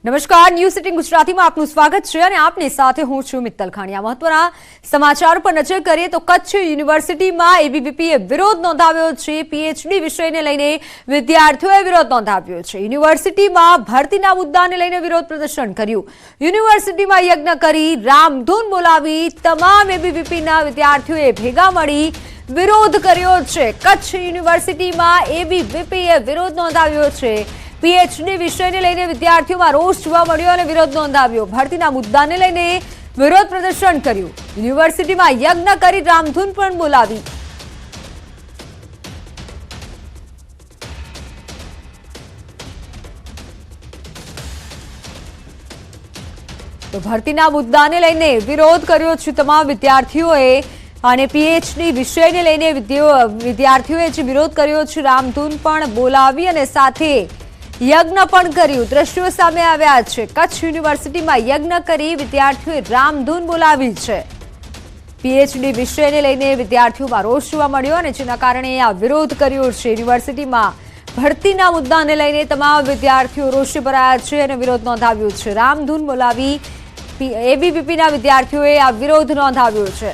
નમસ્કાર, ન્યૂઝ સિટીન ગુજરાતીમાં આપનું સ્વાગત છે અને આપની સાથે હું છું મિત્તલ ખાણીયા। મહત્વના સમાચાર પર નજર કરીએ તો કચ્છ યુનિવર્સિટીમાં એબીવીપીએ વિરોધ નોંધાવ્યો છે। પીએચડી વિષયને લઈને વિદ્યાર્થીઓએ વિરોધ નોંધાવ્યો છે। યુનિવર્સિટીમાં ભરતીના મુદ્દાને લઈને વિરોધ પ્રદર્શન કર્યું। યુનિવર્સિટીમાં યજ્ઞ કરી રામધૂન બોલાવી તમામ એબીવીપીના વિદ્યાર્થીઓએ ભેગા મળી વિરોધ કર્યો છે। કચ્છ યુનિવર્સિટીમાં એબીવીપીએ વિરોધ નોંધાવ્યો છે। પીએચડી વિષયને લઈને વિદ્યાર્થીઓમાં રોષ જોવા મળ્યો અને વિરોધ નોંધાવ્યો। ભરતીના મુદ્દાને લઈને વિરોધ પ્રદર્શન કર્યું। યુનિવર્સિટીમાં યજ્ઞ કરી રામધૂન પણ બોલાવી। તો ભરતીના મુદ્દાને લઈને વિરોધ કર્યો છે તમામ વિદ્યાર્થીઓએ અને પીએચડી વિષયને લઈને વિદ્યાર્થીઓએ જે વિરોધ કર્યો છે રામધૂન પણ બોલાવી અને સાથે યજ્ઞ પણ કર્યું। દ્રશ્યો સામે આવ્યા છે। કચ્છ યુનિવર્સિટીમાં યજ્ઞ કરી વિદ્યાર્થીઓએ રામધૂન બોલાવી છે। પીએચડી વિષયને લઈને વિદ્યાર્થીઓમાં રોષ જોવા મળ્યો અને જેના કારણે આ વિરોધ કર્યો છે। યુનિવર્સિટીમાં ભરતીના મુદ્દાને લઈને તમામ વિદ્યાર્થીઓ રોષે ભરાયા છે અને વિરોધ નોંધાવ્યો છે। રામધૂન બોલાવી એબીવીપીના વિદ્યાર્થીઓએ આ વિરોધ નોંધાવ્યો છે।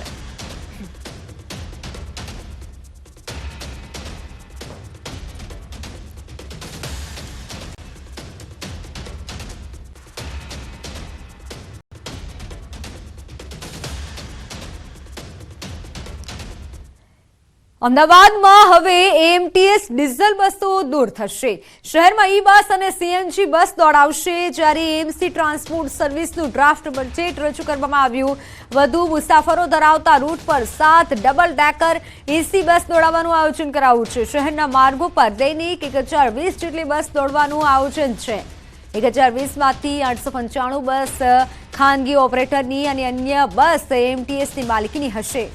અમદાવાદમાં હવે એએમટીએસ ડીઝલ બસો દૂર થશે। શહેરમાં ઈ બસ અને સીએનજી બસ દોડાવશે। જ્યારે એએમસી ટ્રાન્સપોર્ટ સર્વિસનું ડ્રાફ્ટ બજેટ રજૂ કરવામાં આવ્યું। વધુ મુસાફરો ધરાવતા રૂટ પર 7 ડબલ ડેકર એસી બસ દોડાવવાનું આયોજન કરાયું છે। શહેરના માર્ગો પર દૈનિક 1020 જેટલી બસ દોડવાનું આયોજન છે। 1020માંથી 895 બસ ખાનગી ઓપરેટરની અને અન્ય બસ એએમટીએસની માલિકીની હશે।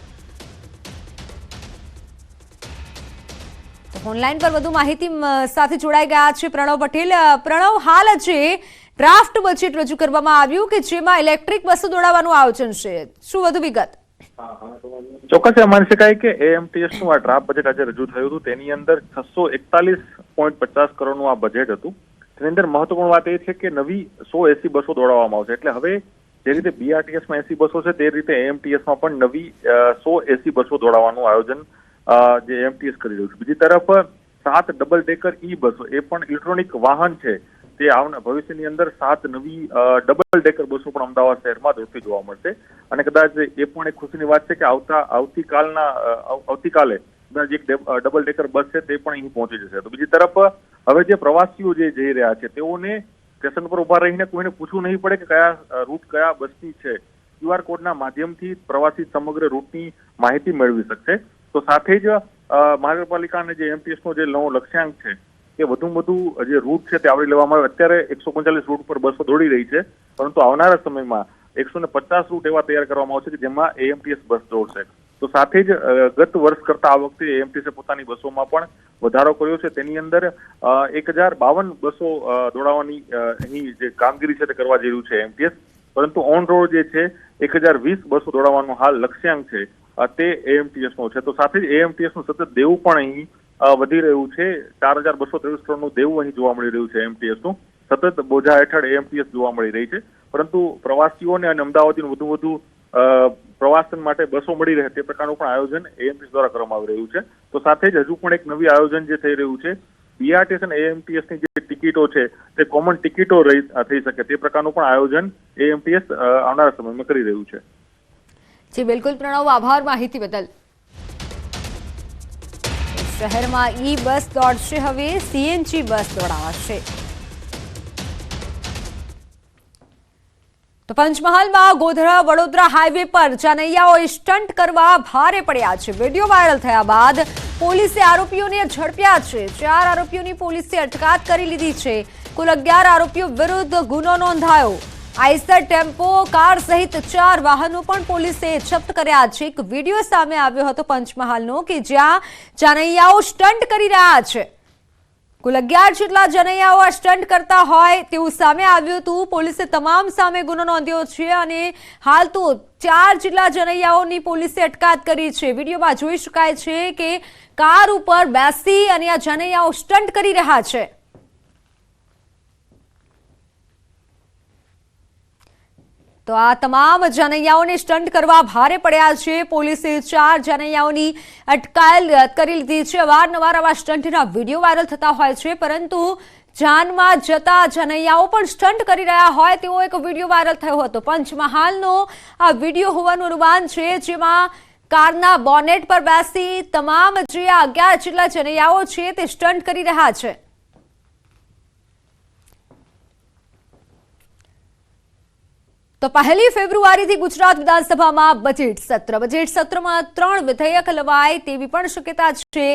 ઓનલાઈન પર વધુ માહિતી સાથે જોડાઈ ગયા છે પ્રણવ પટેલ। પ્રણવ, હાલ જે ડ્રાફ્ટ બજેટ રજૂ કરવામાં આવ્યું કે જેમાં ઇલેક્ટ્રિક બસો દોડાવવાનું આયોજન છે, શું વધુ વિગત? ચોક્કસ માની શકાય કે એએમટીએસ નું આ ડ્રાફ્ટ બજેટ આજે રજૂ થયું હતું। તેની અંદર 641.50 કરોડનું આ બજેટ હતું। તેની અંદર મહત્વપૂર્ણ વાત એ છે કે નવી 100 એસી બસો દોડાવવામાં આવશે। એટલે હવે જે રીતે બીઆરટીએસમાં એસી બસો છે તે રીતે એએમટીએસમાં પણ નવી 100 એસી બસો દોડાવવાનું આયોજન જે એએમટીએસ કરી રહ્યું છે। બીજી તરફ 7 ડબલ ડેકર ઈ બસો એ પણ ઇલેક્ટ્રોનિક વાહન છે તે ભવિષ્યની અંદર 7 નવી ડબલ ડેકર બસો પણ અમદાવાદ શહેરમાં દોડતી જોવા મળશે। અને કદાચ એ પણ એક ખુશીની વાત છે કે આવતીકાલે કદાચ એક ડબલ ડેકર બસ છે તે પણ અહીં પહોંચી જશે। તો બીજી તરફ હવે જે પ્રવાસીઓ જે જઈ રહ્યા છે તેઓને સ્ટેશન પર ઉભા રહીને કોઈને પૂછવું નહીં પડે કે કયા રૂટ કયા બસની છે। ક્યુઆર કોડના માધ્યમથી પ્રવાસી સમગ્ર રૂટની માહિતી મેળવી શકશે। તો સાથે જ મહાનગરપાલિકાને જે એએમટીએસનો જે નવો લક્ષ્યાંક છે કે વધુમાં વધુ જે રૂટ છે તે આવરી લેવામાં આવે। અત્યારે 145 રૂટ પર બસો દોડી રહી છે, પરંતુ આવનારા સમયમાં 150 રૂટ એવા તૈયાર કરવામાં આવશે કે જેમાં એએમટીએસ બસ દોડશે। તો સાથે જ ગત વર્ષ કરતા આ વખતે એએમટીએસે પોતાની બસોમાં પણ વધારો કર્યો છે। તેની અંદર 1052 બસો દોડાવવાની અહીં જે કામગીરી છે તે કરવા જઈ રહ્યું છે એએમટીએસ, પરંતુ ઓન રોડ જે છે 1020 બસો દોડાવવાનું હાલ લક્ષ્યાંક છે તે એએમટીએસ નો છે। તો સાથે જ એએમટીએસ નું સતત દેવું પણ અહીં વધી રહ્યું છે। 4223 કરોડનું દેવું અહીં જોવા મળી રહ્યું છે એએમટીએસ નું। સતત બોજા હેઠળ એએમટીએસ જોવા મળી રહી છે, પરંતુ પ્રવાસીઓને અને અમદાવાદીનું વધુ પ્રવાસન માટે બસો મળી રહે તે પ્રકારનું પણ આયોજન એએમટીએસ દ્વારા કરવામાં આવી રહ્યું છે। તો સાથે જ હજુ પણ એક નવી આયોજન જે થઈ રહ્યું છે, બીઆરટીએસ અને એએમટીએસની જે ટિકિટો છે તે કોમન ટિકિટો થઈ શકે તે પ્રકારનું પણ આયોજન એએમટીએસ આવનારા સમયમાં કરી રહ્યું છે। જી બિલકુલ પ્રણવ, આભાર માહિતી બદલ। શહેરમાં ઈ બસ દોડશે, હવે સીએનજી બસ દોડાવાશે। તો પંચમહાલમાં ગોધરા વડોદરા હાઈવે પર જાનૈયાઓએ સ્ટન્ટ કરવા ભારે પડ્યા છે। વિડીયો વાયરલ થયા બાદ પોલીસે આરોપીઓને ઝડપ્યા છે। 4 આરોપીઓની પોલીસે અટકાયત કરી લીધી છે। કુલ 11 આરોપીઓ વિરુદ્ધ ગુનો નોંધાયો। આઈસર ટેમ્પો કાર સહિત 4 વાહનો પણ પોલીસે જપ્ત કર્યા છે। એક વિડીયો સામે આવ્યો હતો પંચમહાલનો કે જ્યાં જાનૈયાઓ સ્ટન્ટ કરી રહ્યા છે। કુલ 11 જેટલા જાનૈયાઓ આ સ્ટન્ટ કરતા હોય તેવું સામે આવ્યું હતું। પોલીસે તમામ સામે ગુનો નોંધ્યો છે અને હાલ તો 4 જેટલા જાનૈયાઓની પોલીસે અટકાયત કરી છે। વિડીયોમાં જોઈ શકાય છે કે કાર ઉપર બેસી અને આ જાનૈયાઓ સ્ટન્ટ કરી રહ્યા છે। તો આ તમામ જાનૈયાઓને સ્ટન્ટ કરવા ભારે પડ્યા છે. પોલીસે 4 જાનૈયાઓની અટકાયલ કરી લીધી છે. અવારનવાર આવા સ્ટન્ટના વિડીયો વાયરલ થતા હોય છે, પરંતુ જાનમાં જતા જાનૈયાઓ પણ સ્ટન્ટ કરી રહ્યા હોય તેવો એક વિડીયો વાયરલ થયો હતો. પંચમહાલનો આ વિડીયો હોવાનું અનુમાન છે, જેમાં કારના બોનેટ પર બેસી તમામ જે 11 જેટલા જાનૈયાઓ છે તે સ્ટન્ટ કરી રહ્યા છે. તો 1 ફેબ્રુઆરીથી ગુજરાત વિધાનસભામાં બજેટ સત્રમાં 3 વિધેયક લવાય તેવી પણ શક્યતા છે.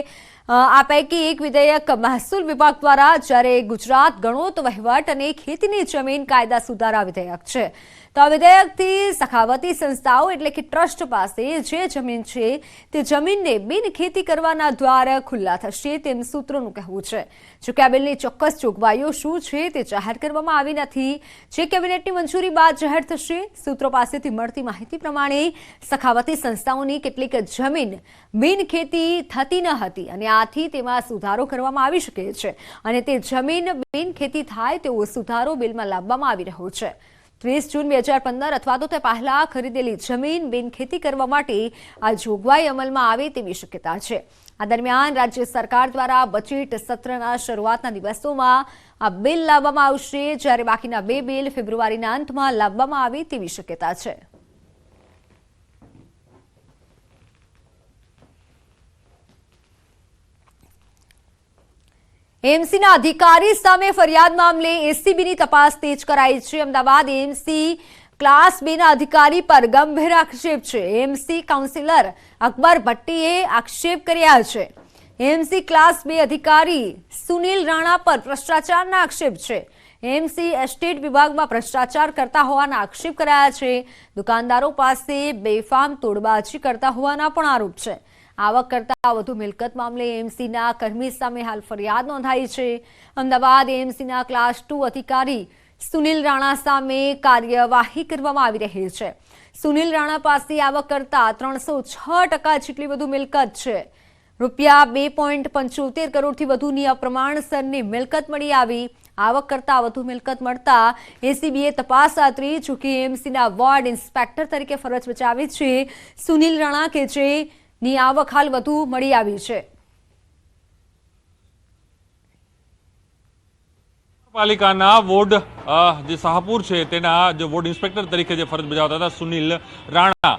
આ પૈકી એક વિધેયક મહેસૂલ વિભાગ દ્વારા, જ્યારે ગુજરાત ગણોત વહીવટ અને ખેતીની જમીન કાયદા સુધારા વિધેયક છે. તો આ વિધેયકથી સખાવતી સંસ્થાઓ એટલે કે ટ્રસ્ટ પાસે જે જમીન છે તે જમીનને બિન ખેતી કરવાના દ્વાર ખુલ્લા થશે તેમ સૂત્રોનું કહેવું છે. જોકે આ બિલની ચોક્કસ જોગવાઈઓ શું છે તે જાહેર કરવામાં આવી નથી, જે કેબિનેટની મંજૂરી બાદ જાહેર થશે. સૂત્રો પાસેથી મળતી માહિતી પ્રમાણે સખાવતી સંસ્થાઓની કેટલીક જમીન બિન ખેતી થતી ન હતી અને આથી તેમાં સુધારો કરવામાં આવી શકે છે અને તે જમીન બિન ખેતી થાય તેવો સુધારો બિલમાં લાવવામાં આવી રહ્યો છે. 30 જૂન 2015 અથવા તો તે પહેલા ખરીદેલી જમીન બિન ખેતી કરવા માટે આ જોગવાઈ અમલમાં આવે તેવી શક્યતા છે. આ દરમિયાન રાજ્ય સરકાર દ્વારા બજેટ સત્રના શરૂઆતના દિવસોમાં આ બિલ લાવવામાં આવશે, જ્યારે બાકીના 2 બિલ ફેબ્રુઆરીના અંતમાં લાવવામાં આવે તેવી શક્યતા છે. એમસીના અધિકારી સામે ફરિયાદ મામલે એસીબીની તપાસ તેજ કરાઈ છે. અમદાવાદ એમસી ક્લાસ 2ના અધિકારી પર ગંભીર આક્ષેપ છે. એમસી કાઉન્સિલર અકબર ભટ્ટીએ આક્ષેપ કર્યા છે. એમસી ક્લાસ 2 અધિકારી સુનિલ રાણા પર ભ્રષ્ટાચારના આક્ષેપ છે. એમસી એસ્ટેટ વિભાગમાં ભ્રષ્ટાચાર કરતા હોવાના આક્ષેપ કરાયા છે. દુકાનદારો પાસે બેફામ તોડબાજી કરતા હોવાના પણ આરોપ છે. આવક કરતા વધુ મિલકત મામલે એમસીના કર્મી સામે હાલ ફરિયાદ નોંધાઈ છે. અમદાવાદ એમસીના ક્લાસ 2 અધિકારી સુનિલ રાણા સામે કાર્યવાહી કરવામાં આવી રહી છે. સુનિલ રાણા પાસે આવક કરતા 306% જેટલી વધુ મિલકત છે. રૂપિયા 2.75 કરોડથી વધુની અપ્રમાણસરની મિલકત મળી આવી. આવક કરતા વધુ મિલકત મળતા એસીબીએ તપાસ હાથ ધરી. જોકે એમસીના વોર્ડ ઇન્સ્પેક્ટર તરીકે ફરજ બજાવી છે સુનિલ રાણા, કે જે ની આવક હાલ વધુ મળી આવી છે. પાલિકાના વોર્ડ જે શાહપુર છે તેના જે વોર્ડ ઇન્સ્પેક્ટર તરીકે જે ફરજ બજાવતા હતા સુનિલ રાણા,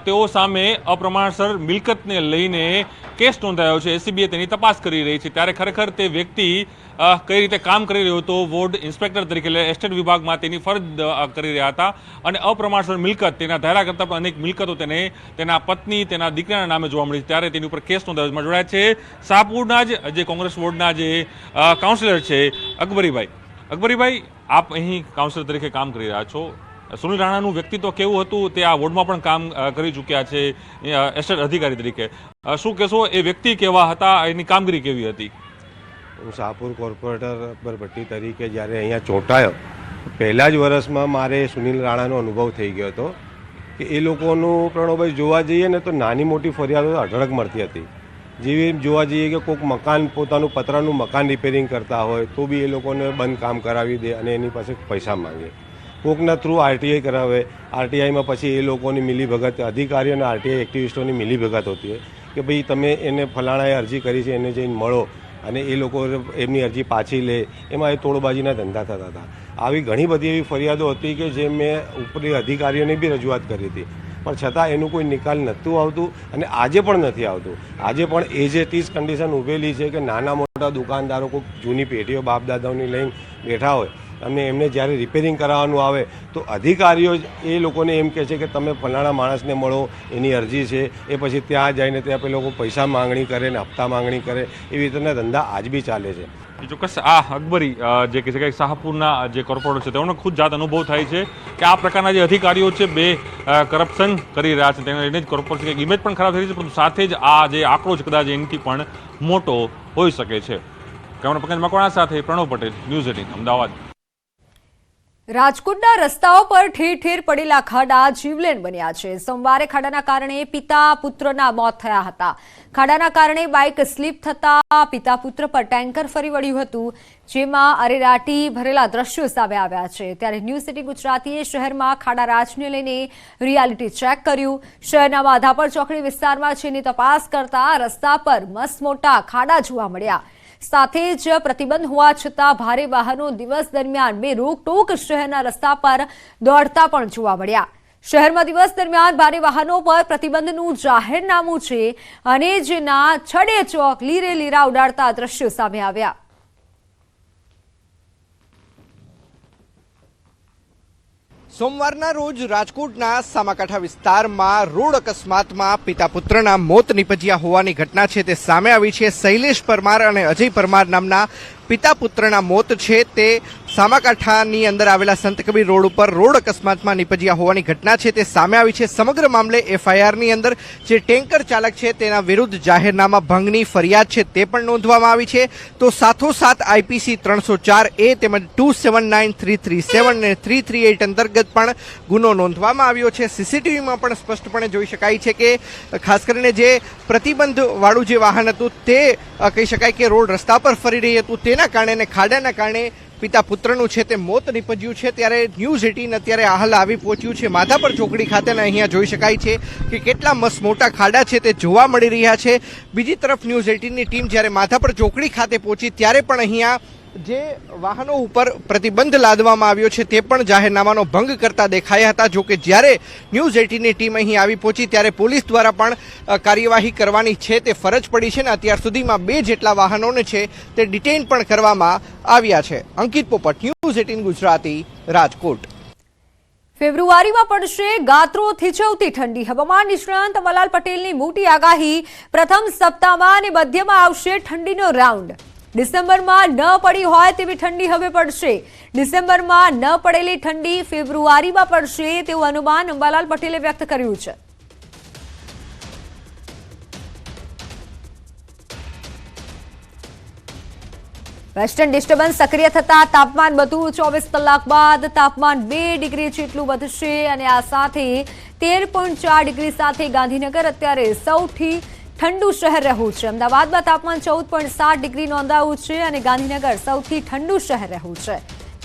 તેઓ સામે અપ્રમાણસર મિલકતને લઈને કેસ નોંધાયો છે. એસીબીએ તેની તપાસ કરી રહી છે. ત્યારે ખરેખર તે વ્યક્તિ કઈ રીતે કામ કરી રહ્યો હતો, વોર્ડ ઇન્સ્પેક્ટર તરીકે એટલે એસ્ટેટ વિભાગમાં તેની ફરજ કરી રહ્યા હતા અને અપ્રમાણસર મિલકત, તેના ધારા કરતાં પણ અનેક મિલકતો તેને તેના પત્ની, તેના દીકરાના નામે જોવા મળી. ત્યારે તેની ઉપર કેસ નોંધાયો. જોડાયા છે શાહપુરના જે કોંગ્રેસ વોર્ડના જે કાઉન્સિલર છે અકબરીભાઈ, આપ અહીં કાઉન્સિલર તરીકે કામ કરી રહ્યા છો. સુનિલ રાણાનું વ્યક્તિત્વ કેવું હતું, તે આ વોર્ડમાં પણ કામ કરી ચૂક્યા છે એસ્ટેટ અધિકારી તરીકે. શું કહેશો, એ વ્યક્તિ કેવા હતા, એની કામગીરી કેવી હતી? હું શાહપુર કોર્પોરેટર અકબર ભટ્ટી તરીકે જ્યારે અહીંયા ચૂંટાયો પહેલાં જ વર્ષમાં મારે સુનિલ રાણાનો અનુભવ થઈ ગયો હતો કે એ લોકોનું પ્રણવભાઈ જોવા જઈએ ને તો નાની મોટી ફરિયાદો અઢળક મળતી હતી. જેવી જોવા જઈએ કે કોઈક મકાન, પોતાનું પતરાનું મકાન રિપેરિંગ કરતા હોય તો બી એ લોકોને બંધ કામ કરાવી દે અને એની પાસે પૈસા માંગે. કોકના થ્રુ આરટીઆઈ કરાવે, આરટીઆઈમાં પછી એ લોકોની મિલીભગત, અધિકારીઓ અને આરટીઆઈ એક્ટિવિસ્ટોની મિલીભગત હોતી હોય કે ભાઈ તમે એને ફલાણાએ અરજી કરી છે એને જઈને મળો અને એ લોકો એમની અરજી પાછી લે. એમાં એ તોડબાજીના ધંધા થતા હતા. આવી ઘણી બધી એવી ફરિયાદો હતી કે જે મેં ઉપરી અધિકારીઓને બી રજૂઆત કરી હતી, પણ છતાં એનું કોઈ નિકાલ નહોતું આવતું અને આજે પણ નથી આવતું. આજે પણ એ જે ટીસ કન્ડિશન ઊભેલી છે કે નાના મોટા દુકાનદારો કોઈ જૂની પેઢીઓ બાપ દાદાઓની લઈને બેઠા હોય અને એમને જ્યારે રિપેરિંગ કરાવવાનું આવે તો અધિકારીઓ એ લોકોને એમ કહે છે કે તમે ફલાણા માણસને મળો, એની અરજી છે. એ પછી ત્યાં જઈને ત્યાં પેલો લોકો પૈસા માંગણી કરે ને હપ્તા માંગણી કરે. એવી રીતના ધંધા આજ બી ચાલે છે. ચોક્કસ આ અકબરી જે કહે છે કે શાહપુરના જે કોર્પોરેટર છે તેઓને ખુદ જાત અનુભવ થાય છે કે આ પ્રકારના જે અધિકારીઓ છે બે કરપ્શન કરી રહ્યા છે, તેને લઈને જ કોર્પોરેશન ઇમેજ પણ ખરાબ થઈ છે, પરંતુ સાથે જ આ જે આંકડો છે કદાચ એનાથી પણ મોટો હોઈ શકે છે. કેમેરા પંકજ મકવાણા સાથે પ્રણવ પટેલ, ન્યૂઝ 18 અમદાવાદ. રાજકોટના રસ્તાઓ પર ઠેર ઠેર પડેલા ખાડા જીવલેણ બન્યા છે. સોમવારે ખાડાના કારણે પિતા પુત્રના મોત થયા હતા. ખાડાના કારણે બાઇક સ્લીપ થતા પિતા પુત્ર પર ટેન્કર ફરી વળ્યું હતું, જેમાં અરેરાટી ભરેલા દ્રશ્યો સામે આવ્યા છે. ત્યારે ન્યૂઝ સિટી ગુજરાતીએ શહેરમાં ખાડા રાજને લઈને રિયાલિટી ચેક કર્યું. શહેરના માધાપર ચોકડી વિસ્તારમાં જેની તપાસ કરતા રસ્તા પર મસ્ત મોટા ખાડા જોવા મળ્યા. સાથે જ પ્રતિબંધ હોવા છતાં ભારે વાહનો દિવસ દરમિયાન બે રોકટોક શહેરના રસ્તા પર દોડતા પણ જોવા મળ્યા. શહેરમાં દિવસ દરમિયાન ભારે વાહનો પર પ્રતિબંધનું જાહેરનામું છે અને જેના છડે ચોક લીરે લીરા ઉડાડતા દ્રશ્યો સામે આવ્યા. સોમવારના રોજ રાજકોટના સામાકાંઠા વિસ્તારમાં રોડ અકસ્માતમાં પિતા પુત્રના મોત નીપજ્યા હોવાની ઘટના છે તે સામે આવી છે. શૈલેષ પરમાર અને અજય પરમાર નામના પિતા પુત્રના મોત છે તે સામાકાંઠાની અંદર આવેલા સંત કબીર રોડ ઉપર રોડ અકસ્માતમાં નીપજ્યા હોવાની ઘટના છે તે સામે આવી છે. સમગ્ર મામલે FIRની અંદર જે ટેન્કર ચાલક છે તેના વિરુદ્ધ જાહેરનામા ભંગની ફરિયાદ છે તે પણ નોંધવામાં આવી છે. તો સાથોસાથ IPC 304A તેમજ 279-337 અને 338 અંતર્ગત પણ ગુનો નોંધવામાં આવ્યો છે. CCTVમાં પણ સ્પષ્ટપણે જોઈ શકાય છે કે ખાસ કરીને જે પ્રતિબંધ વાળું જે વાહન હતું તે કહી શકાય કે રોડ રસ્તા પર ફરી રહ્યું હતું, તેના કારણે અને ખાડાના કારણે પિતા પુત્રનું છે તે મોત નીપજ્યું છે. ત્યારે ન્યૂઝ 18 અત્યારે હાલ આવી પહોંચ્યું છે માધાપર ચોકડી ખાતે અને અહીંયા જોઈ શકાય છે કે કેટલા મસ્ત મોટા ખાડા છે તે જોવા મળી રહ્યા છે. બીજી તરફ ન્યૂઝ 18ની ટીમ જ્યારે માધાપર ચોકડી ખાતે પહોંચી ત્યારે પણ અહીંયા જે વાહનો ઉપર પ્રતિબંધ લાદવામાં આવ્યો છે તે પણ જાહેરનામાનો ભંગ કરતા દેખાયા હતા. જો કે જ્યારે ન્યૂઝ 18ની ટીમ અહીં આવી પહોંચી ત્યારે પોલીસ દ્વારા પણ કાર્યવાહી કરવાની છે તે ફરજ પડી છે ને અત્યાર સુધીમાં 2 જેટલા વાહનોને છે તે ડિટેઇન પણ કરવામાં આવ્યા છે. અંકિત પોપટ, ન્યૂઝ 18 ગુજરાતી, રાજકોટ. ફેબ્રુઆરીમાં પડશે ગાત્રો થીચવતી ઠંડી. હવામાન નિષ્ણાંત અંબાલાલ પટેલની મોટી આગાહી. પ્રથમ સપ્તાહમાં અને મધ્યમાં આવશે ઠંડીનો રાઉન્ડ. ડિસેમ્બરમાં ન પડી હોય તેવી ઠંડી હવે પડશે. ડિસેમ્બરમાં ન પડેલી ઠંડી ફેબ્રુઆરીમાં પડશે તેવું અનુમાન અંબાલાલ પટેલે વ્યક્ત કર્યું છે. વેસ્ટર્ન ડિસ્ટર્બન્સ સક્રિય થતા તાપમાન વધુ 24 કલાક બાદ તાપમાન 2 ડિગ્રી જેટલું વધશે અને આ સાથે 13.4 ડિગ્રી સાથે ગાંધીનગર અત્યારે સૌથી ઠંડુ શહેર રહ્યું છે. અમદાવાદમાં તાપમાન 14.7 ડિગ્રી નોંધાયું છે અને ગાંધીનગર સૌથી ઠંડુ શહેર રહ્યું છે.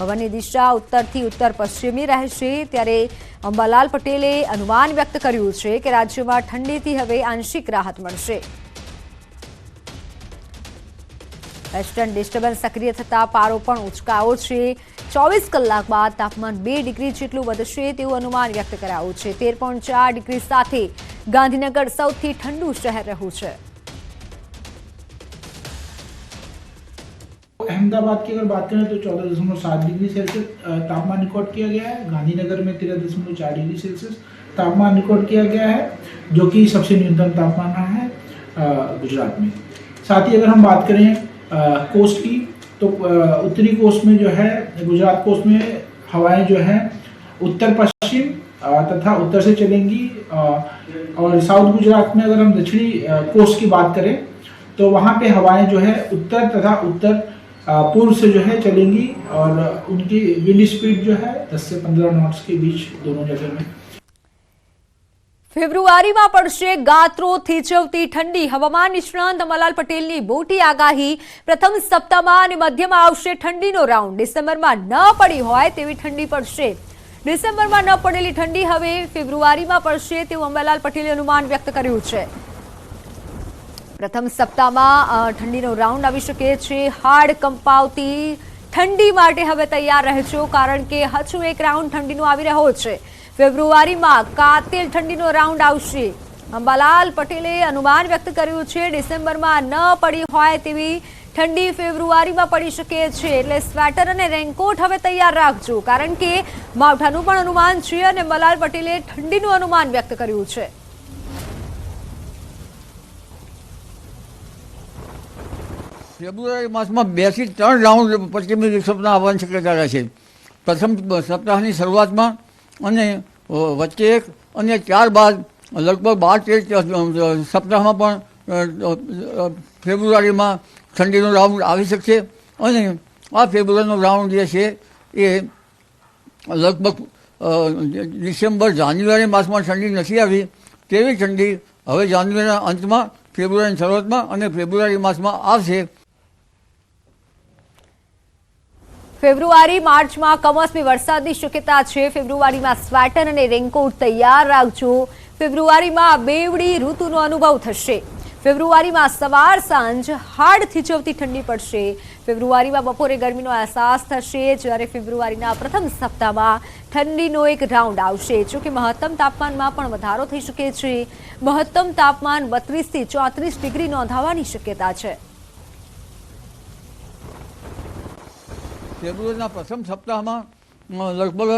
પવનની દિશા ઉત્તરથી ઉત્તર પશ્ચિમી રહેશે. ત્યારે અંબાલાલ પટેલે અનુમાન વ્યક્ત કર્યું છે કે રાજ્યમાં ઠંડીથી હવે આંશિક રાહત મળશે. વેસ્ટર્ન ડિસ્ટર્બન્સ સક્રિય થતા પારો પણ ઉંચકાયો છે. 24 કલાક બાદ તાપમાન 2 ડિગ્રી જેટલું વધશે તેવું અનુમાન વ્યક્ત કરાયું છે. 13.4 ડિગ્રી સાથે ગાંધીનગર સૌથી ઠંડુ शहर રહ્યું છે. अहमदाबाद की अगर बात करें तो 14.7 डिग्री सेल्सियस तापमान रिकॉर्ड किया गया है. गांधीनगर में 13.4 डिग्री सेल्सियस तापमान रिकॉर्ड किया गया है, जो कि सबसे न्यूनतम तापमान रहा है गुजरात में. साथ ही अगर हम बात करें कोस्ट की तो उत्तरी कोस्ट में जो है गुजरात कोस्ट में हवाएं जो है उत्तर पश्चिम तथा उत्तर से चलेंगी. और साउथ गुजरात में अगर हम दक्षिणी कोस्ट की बात करें तो वहाँ पे हवाएं जो है उत्तर तथा उत्तर पूर्व से जो है चलेंगी और उनकी विंड स्पीड जो है 10 से 15 नॉट्स के बीच दोनों जगह में. ફેબ્રુઆરીમાં પડશે ગાત્રો થીચવતી ઠંડી. હવામાન નિષ્ણાંત અંબાલાલ પટેલની મોટી આગાહી. પ્રથમ સપ્તાહમાં અને મધ્યમાં આવશે ઠંડીનો રાઉન્ડ. ડિસેમ્બરમાં ન પડી હોય તેવી ઠંડી પડશે. ડિસેમ્બરમાં ન પડેલી ઠંડી હવે ફેબ્રુઆરીમાં પડશે તેવું અંબાલાલ પટેલે અનુમાન વ્યક્ત કર્યું છે. પ્રથમ સપ્તાહમાં ઠંડીનો રાઉન્ડ આવી શકે છે. હાડ કંપાવતી ઠંડી માટે હવે તૈયાર રહેજો, કારણ કે હજુ એક રાઉન્ડ ઠંડીનો આવી રહ્યો છે. ફેબ્રુઆરીમાં કાતિલ ઠંડીનો રાઉન્ડ આવશે. અંબાલાલ પટેલે અનુમાન વ્યક્ત કર્યું છે. ડિસેમ્બરમાં ન પડી હોય તેવી ઠંડી ફેબ્રુઆરીમાં પડી શકે છે. એટલે સ્વેટર અને રેનકોટ હવે તૈયાર રાખજો, કારણ કે માવઠાનું પણ અનુમાન છે અને અંબાલાલ પટેલે ઠંડીનું અનુમાન વ્યક્ત કર્યું છે. ફેબ્રુઆરી માસમાં 2 થી 3 રાઉન્ડ પશ્ચિમી વિક્ષોભના આવવાની શક્યતા રહે છે. પ્રથમ સપ્તાહની શરૂઆતમાં અને વચ્ચે 1 અને 4 બાદ લગભગ 12-13 સપ્તાહમાં પણ ફેબ્રુઆરીમાં ઠંડીનો રાઉન્ડ આવી શકશે. અને આ ફેબ્રુઆરીનો રાઉન્ડ જે છે એ લગભગ ડિસેમ્બર જાન્યુઆરી માસમાં ઠંડી નથી આવી તેવી ઠંડી હવે જાન્યુઆરીના અંતમાં, ફેબ્રુઆરીની શરૂઆતમાં અને ફેબ્રુઆરી માસમાં આવશે. ફેબ્રુઆરી માર્ચમાં કમોસમી વરસાદની શક્યતા છે. ફેબ્રુઆરીમાં સ્વેટર અને રેનકોટ તૈયાર રાખજો. ફેબ્રુઆરીમાં બેવડી ઋતુનો અનુભવ થશે. ફેબ્રુઆરીમાં સવાર સાંજ હાડ થીજવતી ઠંડી પડશે. ફેબ્રુઆરીમાં બપોરે ગરમીનો અહેસાસ થશે, જ્યારે ફેબ્રુઆરીના પ્રથમ સપ્તાહમાં ઠંડીનો એક રાઉન્ડ આવશે. જોકે મહત્તમ તાપમાનમાં પણ વધારો થઈ શકે છે. મહત્તમ તાપમાન 32 થી 34 ડિગ્રી નોંધાવાની શક્યતા છે. ફેબ્રુઆરીના પ્રથમ સપ્તાહમાં લગભગ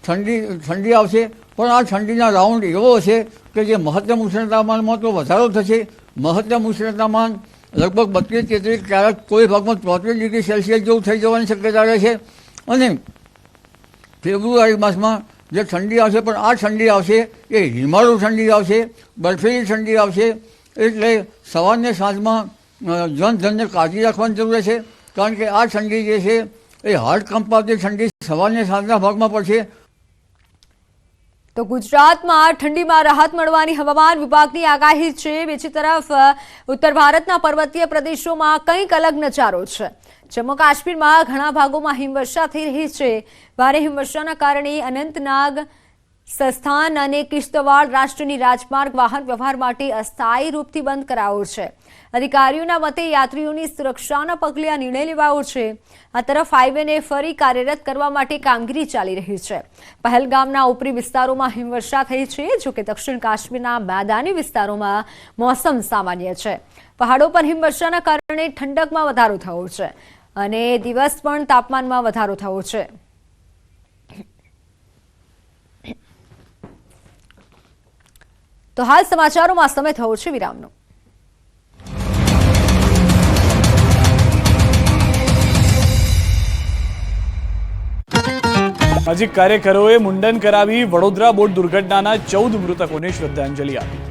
ઠંડી આવશે, પણ આ ઠંડીના રાઉન્ડ એવો હશે કે જે મહત્તમ ઉષ્ણતામાનમાં તો વધારો થશે. મહત્તમ ઉષ્ણતામાન લગભગ 32-33, ક્યારેક કોઈ ભાગમાં 34 ડિગ્રી સેલ્સિયસ જેવું થઈ જવાની શક્યતા રહે છે. અને ફેબ્રુઆરી માસમાં જે ઠંડી આવશે, પણ આ ઠંડી આવશે એ હિમાલુ ઠંડી આવશે, બરફેલી ઠંડી આવશે. એટલે સવારને સાંજમાં જનધનને કાળજી રાખવાની જરૂર છે, કારણ કે આ ઠંડી જે છે એ હાડ કંપાવતી ઠંડી સવારને સાંજના ભાગમાં પડશે. તો ગુજરાતમાં ઠંડીમાં રાહત મળવાની હવામાન વિભાગની આગાહી છે. બીજી તરફ ઉત્તર ભારતના પર્વતીય પ્રદેશોમાં કંઈક અલગ નજારો છે. જમ્મુ કાશ્મીરમાં ઘણા ભાગોમાં હિમવર્ષા થઈ રહી છે. ભારે હિમવર્ષાના કારણે અનંતનાગ, સસ્તાન અને કિશ્તવાડ રાષ્ટ્રીય રાજમાર્ગ વાહન વ્યવહાર માટે અસ્થાયી રૂપથી બંધ કરાયો છે. અધિકારીઓના મતે યાત્રીઓની સુરક્ષાના પગલે આ નિર્ણય લેવાયો છે. આ તરફ હાઈવેને ફરી કાર્યરત કરવા માટે કામગીરી ચાલી રહી છે. પહેલગામના ઉપરી વિસ્તારોમાં હિમવર્ષા થઈ છે, જોકે દક્ષિણ કાશ્મીરના મેદાની વિસ્તારોમાં મોસમ સામાન્ય છે. પહાડો પર હિમવર્ષાના કારણે ઠંડકમાં વધારો થયો છે અને દિવસ પણ તાપમાનમાં વધારો થયો છે. તો હાલ સમાચારોમાં સમય થયો છે વિરામનો. સામાજિક કાર્યકરોએ મુંડન કરાવી વડોદરા બોટ દુર્ઘટનાના 14 મૃતકોને શ્રદ્ધાંજલિ આપી.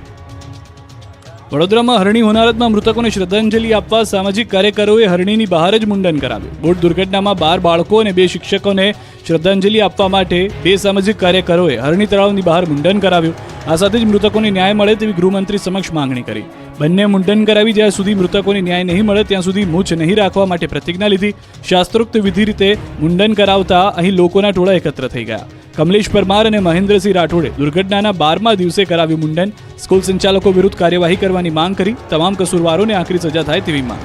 વડોદરામાં હરણી હોનારતમાં મૃતકોને શ્રદ્ધાંજલિ આપવા સામાજિક કાર્યકરોએ હરણીની બહાર જ મુંડન કરાવ્યું. બોટ દુર્ઘટનામાં 12 બાળકો અને 2 શિક્ષકોને શ્રદ્ધાંજલિ આપવા માટે 2 સામાજિક કાર્યકરોએ હરણી તળાવની બહાર મુંડન કરાવ્યું. આ સાથે જ મૃતકોને ન્યાય મળે તેવી ગૃહમંત્રી સમક્ષ માંગણી કરી. બંને મુંડન કરાવી જ્યાં સુધી મૃતકોને ન્યાય નહીં મળે ત્યાં સુધી મૂછ નહીં રાખવા માટે પ્રતિજ્ઞા લીધી. શાસ્ત્રોક્ત વિધિ રીતે મુંડન કરાવતા અહીં લોકોના ટોળા એકત્ર થઈ ગયા. કમલેશ પરમાર અને મહેન્દ્રસિંહ રાઠોડે દુર્ઘટનાના 12મા દિવસે કરાવ્યું મુંડન. સ્કૂલ સંચાલકો વિરુદ્ધ કાર્યવાહી કરવાની માંગ કરી. તમામ કસૂરવારોને આકરી સજા થાય તેવી માંગ.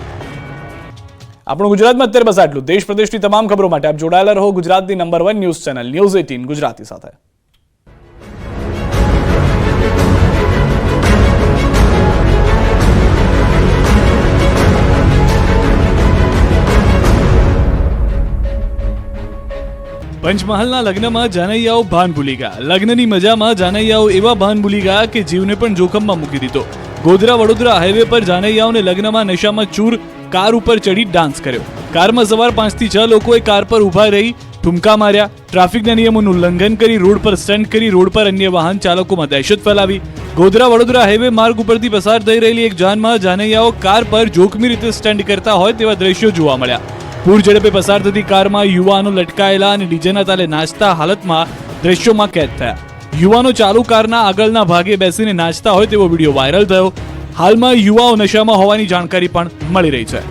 આપણું ગુજરાતમાં અત્યારે બસ આટલું. દેશ પ્રદેશની તમામ ખબરો માટે આપ જોડાયેલા રહો ગુજરાતની number 1 news channel news 18 Gujarati સાથે. પંચમહાલના લગ્નમાં જાનૈયાઓ ભાન ભૂલી ગયા. લગ્નની મજામાં જાનૈયાઓ એવા ભાન ભૂલી ગયા કે જીવને પણ જોખમમાં મૂકી દીધો. ગોધરા વડોદરા હાઈવે પર જાનૈયાઓને લગ્નમાં નશામાં ચૂર કાર ઉપર ચડી ડાન્સ કર્યો. કારમાં સવાર 5 થી 6 લોકોએ કાર પર ઊભા રહી ઠુમકા માર્યા. ટ્રાફિકના નિયમોનું ઉલ્લંઘન કરી રોડ પર સ્ટન્ટ કરી રોડ પર અન્ય વાહન ચાલકોમાં દહેશત ફેલાવી. ગોધરા વડોદરા હાઈવે માર્ગ ઉપરથી પસાર થઈ રહેલી એક જાનમાં જાનૈયાઓ કાર પર જોખમી રીતે સ્ટન્ટ કરતા હોય તેવા દ્રશ્યો જોવા મળ્યા. પૂર ઝડપે પસાર થતી કારમાં યુવાનો લટકાયેલા અને ડીજેના તાલે નાચતા હાલતમાં દ્રશ્યોમાં કેદ થયા. યુવાનો ચાલુ કારના આગળના ભાગે બેસીને નાચતા હોય તેવો વિડીયો વાયરલ થયો. હાલમાં યુવાઓ નશામાં હોવાની જાણકારી પણ મળી રહી છે.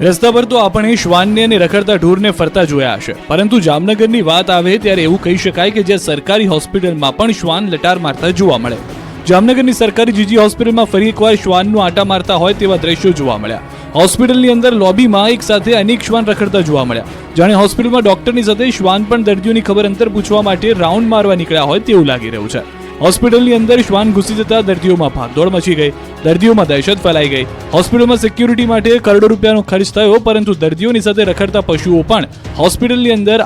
રસ્તા પર તો આપણે શ્વાનને અને રખડતા ઢોરને ફરતા જોયા હશે, પરંતુ જામનગરની વાત આવે ત્યારે એવું કહી શકાય કે જ્યાં સરકારી હોસ્પિટલમાં પણ શ્વાન લટાર મારતા જોવા મળે. જામનગરની સરકારી જીજી હોસ્પિટલમાં ફરી એકવાર શ્વાનનું આટા મારતા હોય તેવા દ્રશ્યો જોવા મળ્યા. હોસ્પિટલની અંદર લોબીમાં એક સાથે અનેક શ્વાન રખડતા જોવા મળ્યા. જાણે હોસ્પિટલમાં ડોક્ટરની સાથે શ્વાન પણ દર્દીઓની ખબર અંતર પૂછવા માટે રાઉન્ડ મારવા નીકળ્યા હોય તેવું લાગી રહ્યું છે. હોસ્પિટલની અંદર શ્વાન ઘૂસી જતા દર્દીઓમાં ભાગદોડ મચી ગઈ. દર્દીઓમાં દહેશત ફેલાઈ ગઈ. હોસ્પિટલમાં સિક્યુરિટી માટે કરોડો રૂપિયાનો ખર્ચ થયો, પરંતુ દર્દીઓની સાથે રખડતા પશુઓ પણ હોસ્પિટલની અંદર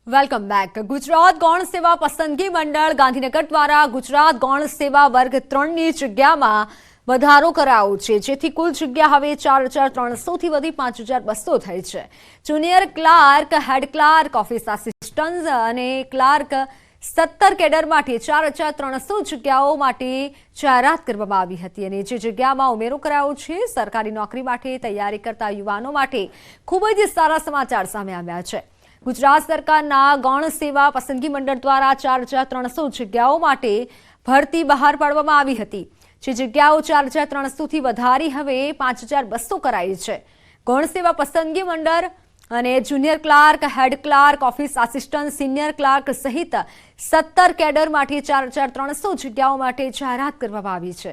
વેલકમ બેક. ગુજરાત ગૌણ સેવા પસંદગી મંડળ ગાંધીનગર દ્વારા ગુજરાત ગૌણ સેવા વર્ગ 3ની જગ્યામાં વધારો કરાયો છે, જેથી કુલ જગ્યા હવે 4300 થી વધી 5200 થઈ છે. Junior clerk, head clerk, office assistant અને ક્લાર્ક 17 કેડર માટે 4,300 જગ્યાઓ માટે જાહેરાત કરવામાં આવી હતી અને જે જગ્યામાં ઉમેરો કરાયો છે સરકારી નોકરી માટે તૈયારી કરતા યુવાનો માટે ખૂબ જ સારા સમાચાર સામે આવ્યા છે। ગુજરાત સરકારના ગૌણ સેવા પસંદગી મંડળ દ્વારા 4,300 જગ્યાઓ માટે ભરતી બહાર પાડવામાં આવી હતી। જે જગ્યાઓ 4,300 થી વધારી હવે 5,200 કરાઈ છે। ગૌણ સેવા પસંદગી મંડળ અને junior clerk, head clerk, office assistant, senior clerk સહિત 17 કેડર માટે 4,300 જગ્યાઓ માટે જાહેરાત કરવામાં આવી છે।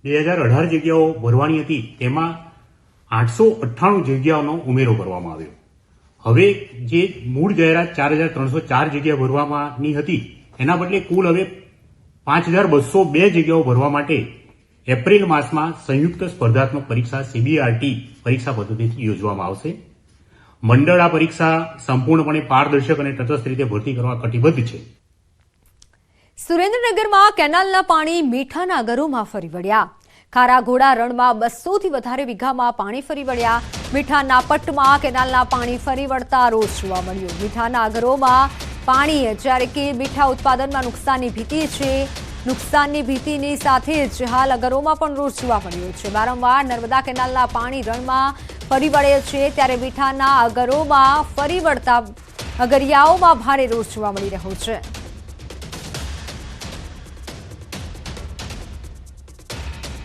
2018 જગ્યાઓ ભરવાની હતી, તેમાં 898 જગ્યાઓનો ઉમેરો કરવામાં આવ્યો। હવે જે મૂળ જાહેરાત 4,304 જગ્યા ભરવાની હતી, એના બદલે કુલ હવે 5,202 જગ્યાઓ ભરવા માટે એપ્રિલ માસમાં સંયુક્ત સ્પર્ધાત્મક પરીક્ષા CBRT પરીક્ષા પદ્ધતિથી યોજવામાં આવશે। મંડળ આ પરીક્ષા સંપૂર્ણપણે પારદર્શક અને તટસ્થ રીતે ભરતી કરવા કટિબદ્ધ છે। સુરેન્દ્રનગરમાં કેનાલના પાણી મીઠાના ગરોમાં ફરી વળ્યા। ખારાઘોડા રણમાં 200 થી વધારે વીઘામાં પાણી ફરી વળ્યા। મીઠાના પટ્ટમાં કેનાલના પાણી ફરી વળતા રોષ જોવા મળ્યો। મીઠાના ગરોમાં પાણી જ્યારે કે મીઠા ઉત્પાદનમાં નુકસાનની ભીતિ છે। નુકસાનની ભીતિની સાથે જ હાલ અગરોમાં પણ રોષ જોવા મળ્યો છે। વારંવાર નર્મદા કેનાલના પાણી રણમાં ફરી વળે છે ત્યારે મીઠાના અગરોમાં ફરી વળતા અગરિયાઓમાં ભારે રોષ જોવા મળી રહ્યો છે।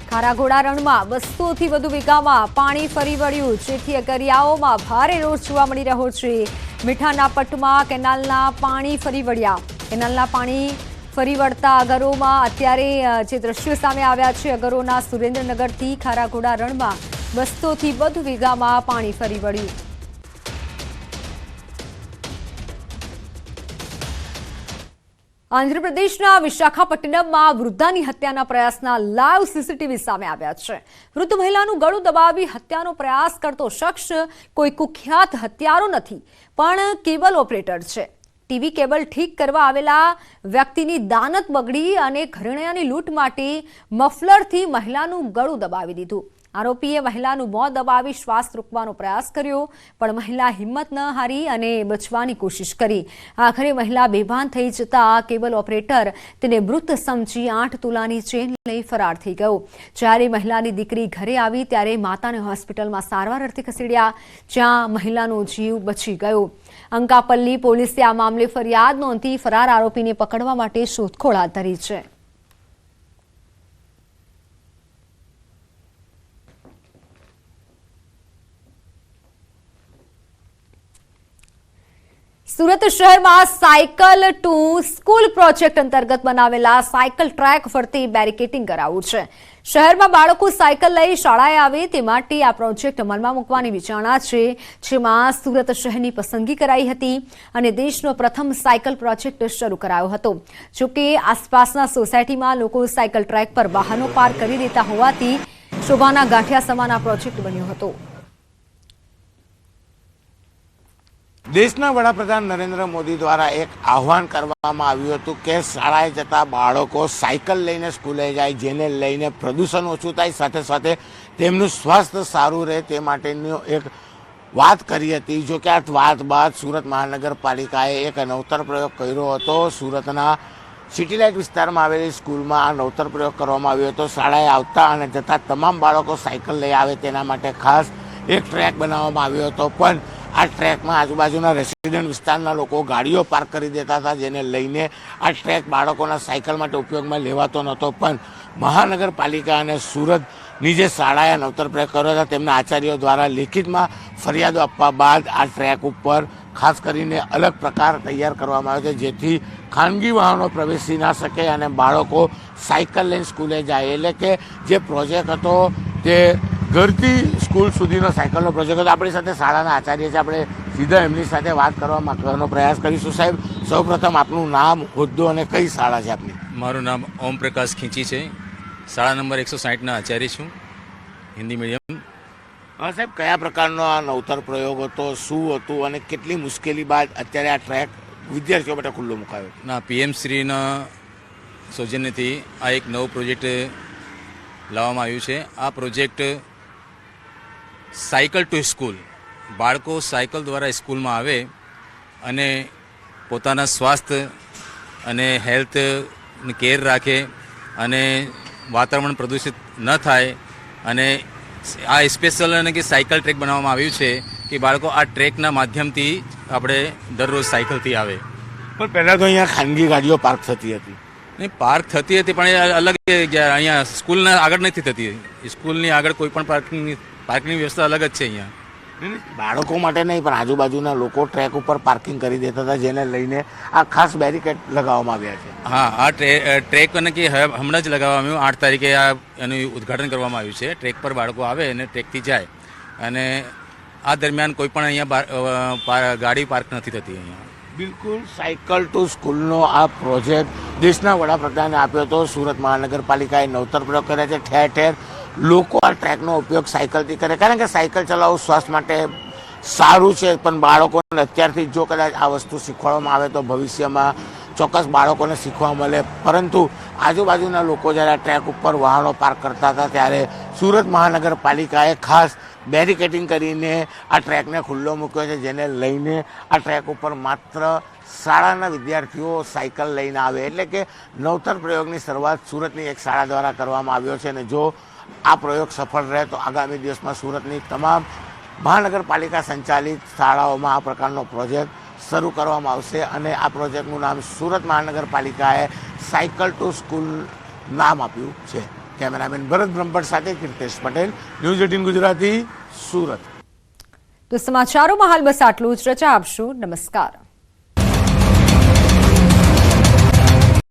ખારાઘોડા રણમાં 200 થી વધુ વીઘામાં પાણી ફરી વળ્યું, જેથી અગરિયાઓમાં ભારે રોષ જોવા મળી રહ્યો છે। મીઠાના પટ્ટમાં કેનાલના પાણી ફરી વળ્યા। કેનાલના પાણી ફરી વળતા અગરોમાં અત્યારે જે દ્રશ્યો સામે આવ્યા છે, અગરોના સુરેન્દ્રનગરથી ખારાઘોડા રણમાં 200 થી વધુ વીઘામાં પાણી ફરી વળ્યું। આંધ્રપ્રદેશના વિશાખાપટ્ટનમમાં વૃદ્ધાની હત્યાના પ્રયાસના લાઈવ સીસીટીવી સામે આવ્યા છે। વૃદ્ધ મહિલાનું ગળું દબાવી હત્યાનો પ્રયાસ કરતો શખ્સ કોઈ કુખ્યાત હત્યારો નથી, પણ કેબલ ઓપરેટર છે। ટીવી કેબલ ઠીક કરવા આવેલા વ્યક્તિની દાનત બગડી અને ઘરેણાની લૂંટ માટે મફલરથી મહિલાનું ગળું દબાવી દીધું। આરોપીએ મહિલાનું મોં દબાવી શ્વાસ રોકવાનો પ્રયાસ કર્યો, પણ મહિલા હિંમત ન હારી અને બચવાની કોશિશ કરી। આખરે મહિલા બેભાન થઈ જતા કેબલ ઓપરેટર તેને મૃત સમજી 8 તોલાની ચેન લઈ ફરાર થઈ ગયો। જ્યારે મહિલાની દીકરી ઘરે આવી ત્યારે માતાને હોસ્પિટલમાં સારવાર અર્થે ખસેડ્યા, જ્યાં મહિલાનો જીવ બચી ગયો। અંકાપલ્લી પોલીસે આ મામલે ફરિયાદ નોંધી ફરાર આરોપીને પકડવા માટે શોધખોળ હાથ ધરી છે। સુરત શહેરમાં સાયકલ ટુ સ્કૂલ પ્રોજેક્ટ અંતર્ગત બનાવેલા સાયકલ ટ્રેક ફરતે બેરિકેડિંગ કરાયું છે। શહેરમાં બાળકો સાયકલ લઈ શાળાએ આવે તે માટે આ પ્રોજેક્ટ અમલમાં મૂકવાની વિચારણા છે, જેમાં સુરત શહેરની પસંદગી કરાઈ હતી અને દેશનો પ્રથમ સાયકલ પ્રોજેક્ટ શરૂ કરાયો હતો। જોકે આસપાસના સોસાયટીમાં લોકો સાયકલ ટ્રેક પર વાહનો પાર્ક કરી દેતા હોવાથી શોભાના ગાંઠિયા સમાન આ પ્રોજેક્ટ બન્યો હતો। દેશના વડાપ્રધાન નરેન્દ્ર મોદી દ્વારા એક આહવાન કરવામાં આવ્યું હતું કે શાળાએ જતા બાળકો સાયકલ લઈને સ્કૂલે જાય, જેને લઈને પ્રદૂષણ ઓછું થાય, સાથે સાથે તેમનું સ્વાસ્થ્ય સારું રહે તે માટેની એક વાત કરી હતી। જો કે આ વાત બાદ સુરત મહાનગરપાલિકાએ એક નવતર પ્રયોગ કર્યો હતો। સુરતના સિટી લાઇટ વિસ્તારમાં આવેલી સ્કૂલમાં આ નવતર પ્રયોગ કરવામાં આવ્યો હતો। શાળાએ આવતા અને જતા તમામ બાળકો સાયકલ લઈ આવે તેના માટે ખાસ એક ટ્રેક બનાવવામાં આવ્યો હતો, પણ આ ટ્રેકમાં આજુબાજુના રેસિડેન્ટ વિસ્તારના લોકો ગાડીઓ પાર્ક કરી દેતા હતા, જેને લઈને આ ટ્રેક બાળકોના સાયકલ માટે ઉપયોગમાં લેવાતો નહોતો। પણ મહાનગરપાલિકા અને સુરતની જે શાળાએ નવતર પ્રયોગ કર્યો હતા તેમના આચાર્યો દ્વારા લેખિતમાં ફરિયાદો આપવા બાદ આ ટ્રેક ઉપર ખાસ કરીને અલગ પ્રકાર તૈયાર કરવામાં આવ્યો છે, જેથી ખાનગી વાહનો પ્રવેશી ના શકે અને બાળકો સાયકલ લઈને સ્કૂલે જાય। એટલે કે જે પ્રોજેક્ટ હતો તે ઘરથી સ્કૂલ સુધીનો સાયકલનો પ્રોજેક્ટ હતો। આપણી સાથે શાળાના આચાર્ય છે, આપણે સીધા એમની સાથે વાત કરવાનો પ્રયાસ કરીશું। સાહેબ, સૌપ્રથમ આપનું નામ, હોદ્દો અને કઈ શાળા છે આપની? મારું નામ ઓમ પ્રકાશ ખીંચી છે। શાળા નંબર 160ના આચાર્ય છું, હિન્દી મીડિયમ। સાહેબ, કયા પ્રકારનો આ નવતર પ્રયોગ હતો, શું હતું અને કેટલી મુશ્કેલી બાદ અત્યારે આ ટ્રેક વિદ્યાર્થીઓ માટે ખુલ્લો મુકાયો? ના, PM શ્રીના સૌજન્યથી આ એક નવો પ્રોજેક્ટ લાવવામાં આવ્યું છે। આ પ્રોજેક્ટ સાયકલ ટુ સ્કૂલ બાળકો સાયકલ દ્વારા સ્કૂલમાં આવે અને પોતાના સ્વાસ્થ્ય અને હેલ્થ કેર રાખે અને વાતાવરણ પ્રદૂષિત ન થાય. અને આ સ્પેશિયલ અને કે સાયકલ ટ્રેક બનાવવામાં આવ્યું છે કે બાળકો આ ટ્રેકના માધ્યમથી આપણે દરરોજ સાયકલથી આવે. પણ પહેલાં તો અહીંયા ખાનગી ગાડીઓ પાર્ક થતી હતી. નહીં, પાર્ક થતી હતી પણ એ અલગ જગ્યાએ, અહીંયા સ્કૂલના આગળ નથી થતી. સ્કૂલની આગળ કોઈ પણ પાર્કિંગની વ્યવસ્થા અલગ જ છે અહીંયા. બાળકો માટે નહીં પણ આજુબાજુના લોકો ટ્રેક ઉપર પાર્કિંગ કરી દેતા હતા, જેને લઈને આ ખાસ બેરિકેડ લગાવવામાં આવ્યા છે. હા, આ ટ્રેક અને કે હમણાં જ લગાવવામાં આવ્યું. 8 તારીખે એનું ઉદ્ઘાટન કરવામાં આવ્યું છે. ટ્રેક પર બાળકો આવે અને ટ્રેકથી જાય અને આ દરમિયાન કોઈ પણ અહીંયા ગાડી પાર્ક નથી થતી અહીંયા. બિલકુલ, સાયકલ ટુ સ્કૂલનો આ પ્રોજેક્ટ દેશના વડાપ્રધાને આપ્યો હતો. સુરત મહાનગરપાલિકાએ નવતર પ્રયોગ કર્યા છે. ઠેર ઠેર લોકો આ ટ્રેકનો ઉપયોગ સાયકલથી કરે, કારણ કે સાયકલ ચલાવવું સ્વાસ્થ્ય માટે સારું છે. પણ બાળકોને અત્યારથી જો કદાચ આ વસ્તુ શીખવાડવામાં આવે તો ભવિષ્યમાં ચોક્કસ બાળકોને શીખવા મળે. પરંતુ આજુબાજુના લોકો જ્યારે આ ટ્રેક ઉપર વાહનો પાર્ક કરતા હતા ત્યારે સુરત મહાનગરપાલિકાએ ખાસ બેરિકેડિંગ કરીને આ ટ્રેકને ખુલ્લો મૂક્યો છે, જેને લઈને આ ટ્રેક ઉપર માત્ર શાળાના વિદ્યાર્થીઓ સાયકલ લઈને આવે. એટલે કે નવતર પ્રયોગની શરૂઆત સુરતની એક શાળા દ્વારા કરવામાં આવ્યો છે. અને જો આ પ્રયોગ સફળ રહે તો આગામી દિવસમાં સુરતની તમામ મહાનગરપાલિકા સંચાલિત શાળાઓમાં આ પ્રકારનો પ્રોજેક્ટ શરૂ કરવામાં આવશે. અને આ પ્રોજેક્ટનું નામ સુરત મહાનગરપાલિકાએ સાયકલ ટુ સ્કૂલ નામ આપ્યું છે. કેમેરામેન ભરત બ્રહ્મભટ્ટ સાથે કીર્તેશ પટેલ, ન્યૂઝ 18 ગુજરાતી, સુરત. તો સમાચારોમાં હાલ બસ આટલું જ. રજા આપશું. નમસ્કાર.